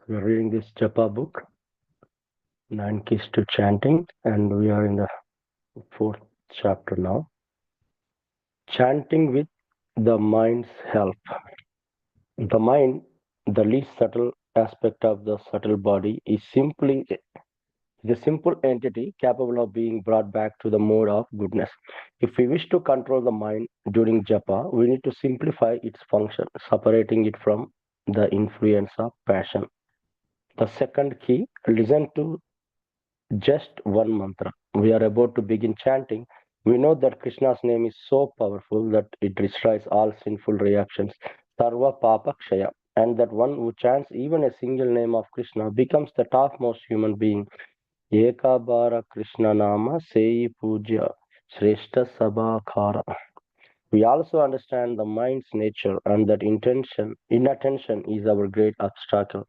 We are reading this Japa book, Nine Keys to Chanting, and we are in the fourth chapter now. Chanting with the mind's help. The mind, the least subtle aspect of the subtle body, is a simple entity capable of being brought back to the mode of goodness. If we wish to control the mind during japa, we need to simplify its function, separating it from the influence of passion. The second key, listen to just one mantra. We are about to begin chanting. We know that Krishna's name is so powerful that it destroys all sinful reactions, sarva papa kshaya, and that one who chants even a single name of Krishna becomes the topmost human being. Ekabara Krishna Nama Sei Puja Shrestha Sabhakhara. We also understand the mind's nature and that inattention is our great obstacle.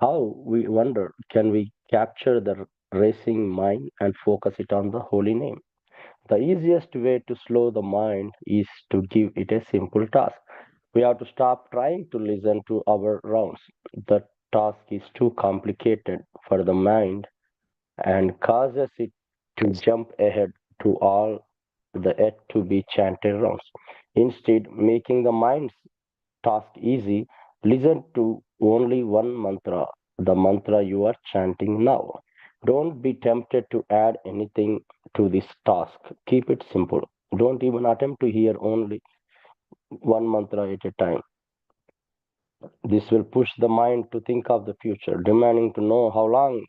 How, we wonder, can we capture the racing mind and focus it on the holy name? The easiest way to slow the mind is to give it a simple task. We have to stop trying to listen to our rounds. The task is too complicated for the mind and causes it to jump ahead to all the yet to be chanted rounds. Instead, making the mind's task easy, listen to only one mantra, the mantra you are chanting now. Don't be tempted to add anything to this task. Keep it simple. Don't even attempt to hear only one mantra at a time. This will push the mind to think of the future, demanding to know how long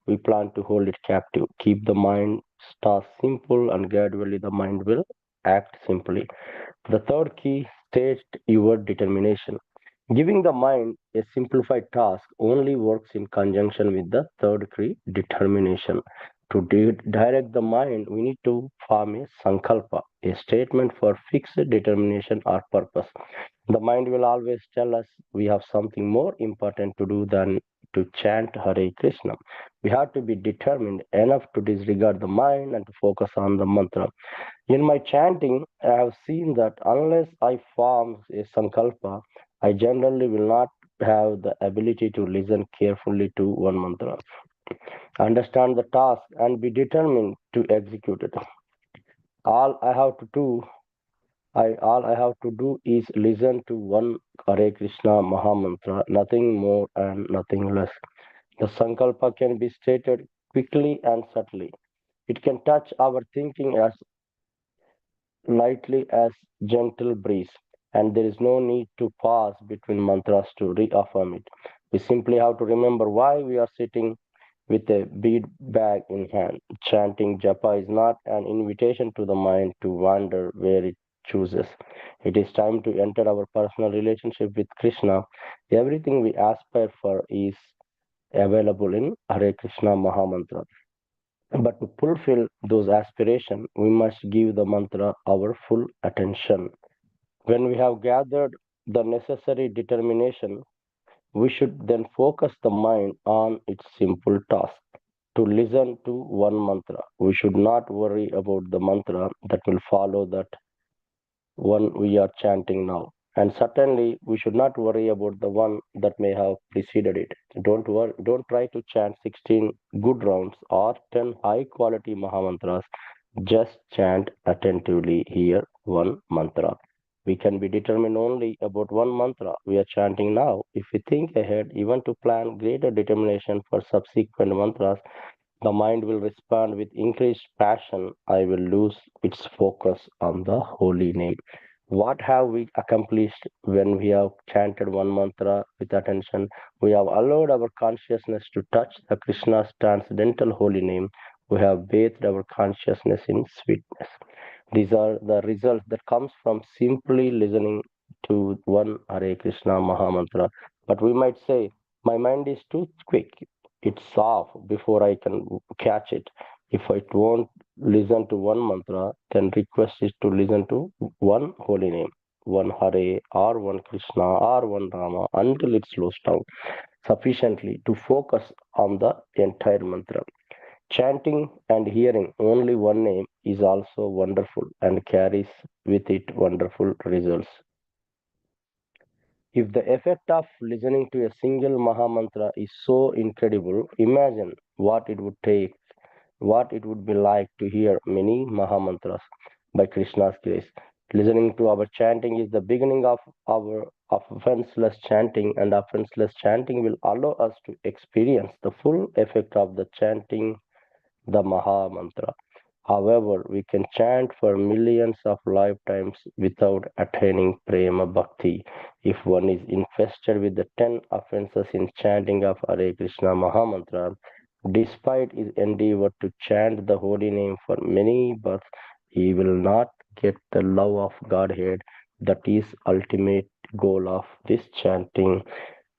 we plan to hold it captive. Keep the mind task simple, and gradually the mind will act simply. The third key, state your determination. Giving the mind a simplified task only works in conjunction with the third key, determination. To direct the mind, we need to form a sankalpa, a statement for fixed determination or purpose. The mind will always tell us we have something more important to do than to chant Hare Krishna. We have to be determined enough to disregard the mind and to focus on the mantra. In my chanting, I have seen that unless I form a sankalpa, I generally will not have the ability to listen carefully to one mantra, understand the task, and be determined to execute it. All I have to do all I have to do is listen to one Hare Krishna Mahamantra, nothing more and nothing less. The Sankalpa can be stated quickly and subtly. It can touch our thinking as lightly as gentle breeze, and there is no need to pause between mantras to reaffirm it. We simply have to remember why we are sitting with a bead bag in hand. Chanting japa is not an invitation to the mind to wander where it chooses. It is time to enter our personal relationship with Krishna. Everything we aspire for is available in Hare Krishna Mahamantra. But to fulfill those aspirations, we must give the mantra our full attention. When we have gathered the necessary determination, we should then focus the mind on its simple task to listen to one mantra. We should not worry about the mantra that will follow that one we are chanting now. And certainly, we should not worry about the one that may have preceded it. Don't try to chant 16 good rounds or 10 high quality Mahamantras. Just chant attentively here one mantra. We can be determined only about one mantra we are chanting now. If we think ahead, even to plan greater determination for subsequent mantras, the mind will respond with increased passion. I will lose its focus on the holy name. What have we accomplished when we have chanted one mantra with attention? We have allowed our consciousness to touch the Krishna's transcendental holy name. We have bathed our consciousness in sweetness. These are the results that comes from simply listening to one Hare Krishna Mahamantra. But we might say, my mind is too quick. It's off before I can catch it. If it won't listen to one mantra, then request is to listen to one holy name, one Hare or one Krishna or one Rama until it slows down sufficiently to focus on the entire mantra. Chanting and hearing only one name is also wonderful and carries with it wonderful results. If the effect of listening to a single Mahamantra is so incredible, imagine what it would be like to hear many Mahamantras by Krishna's grace. Listening to our chanting is the beginning of our offenseless chanting, and offenseless chanting will allow us to experience the full effect of the chanting the Maha Mantra. However, we can chant for millions of lifetimes without attaining prema bhakti if one is infested with the 10 offenses in chanting of Hare Krishna Maha Mantra. Despite his endeavor to chant the holy name for many births, he will not get the love of Godhead that is ultimate goal of this chanting.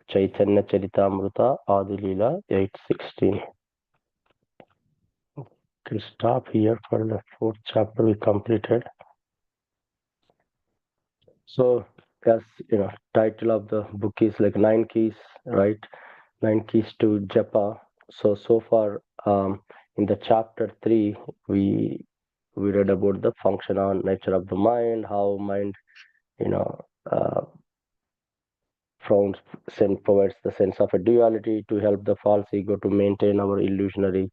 Chaitanya Charitamrita Adilila 8:16. Can stop here for the fourth chapter we completed. So, as you know, title of the book is like nine keys, right? Nine keys to Japa. So far, in the chapter 3, we read about the functional nature of the mind, how mind, you know, uh, frowns provides the sense of a duality to help the false ego to maintain our illusionary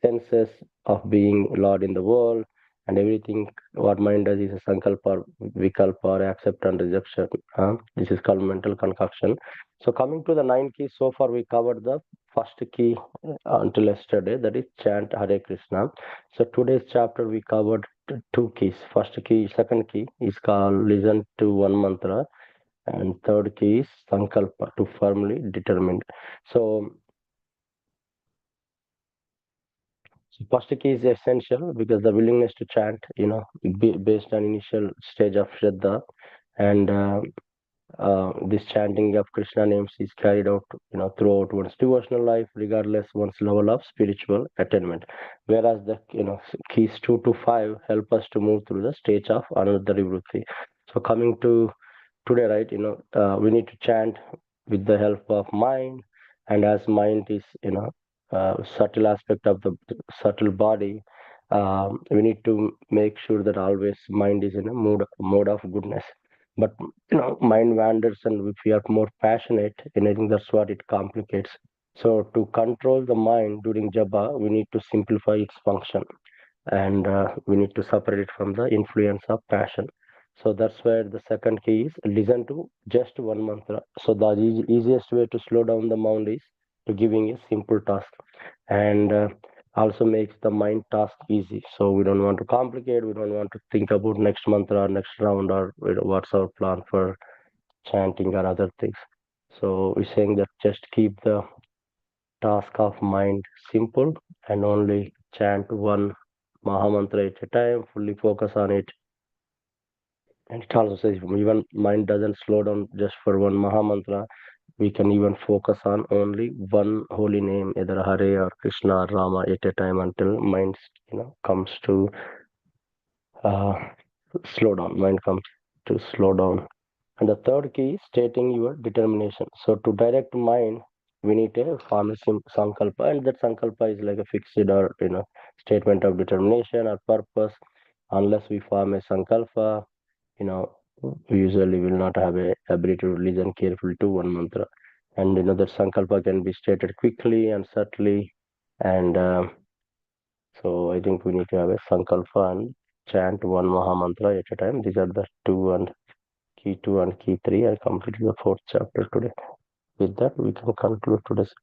senses of being Lord in the world, and everything what mind does is a sankalpa or vikalpa or accept and rejection. This is called mental concoction. So coming to the nine keys, so far we covered the first key until yesterday, that is chant Hare Krishna. So today's chapter we covered two keys. First key, second key is called listen to one mantra, and third key is sankalpa, to firmly determine. So first key is essential because the willingness to chant, based on initial stage of shraddha, and this chanting of Krishna names is carried out, throughout one's devotional life, regardless one's level of spiritual attainment. Whereas the, keys 2 to 5 help us to move through the stage of another vibhuti. So coming to today, right, we need to chant with the help of mind, and as mind is, subtle aspect of the subtle body, we need to make sure that always mind is in a mode of goodness. But mind wanders, and if we are more passionate, and I think that's what it complicates. So to control the mind during japa, we need to simplify its function, and we need to separate it from the influence of passion. So that's where the second key is listen to just one mantra. So the easiest way to slow down the mind is to giving a simple task, and also makes the mind task easy. So we don't want to complicate, we don't want to think about next mantra or next round, or what's our plan for chanting or other things. So we're saying that just keep the task of mind simple, and only chant one Mahamantra at a time, fully focus on it. And it also says even mind doesn't slow down just for one Mahamantra. We can even focus on only one holy name, either Hare or Krishna or Rama at a time, until mind, comes to uh, slow down. Mind comes to slow down. And the third key is stating your determination. So to direct mind, we need a form a sankalpa, and that sankalpa is like a fixed or statement of determination or purpose. Unless we form a sankalpa, you know, we usually will not have a ability to listen carefully to one mantra. And that sankalpa can be stated quickly and subtly. And so I think we need to have a sankalpa and chant one maha mantra at a time. These are the two and key 2 and key 3. I completed the fourth chapter today. With that, we can conclude today's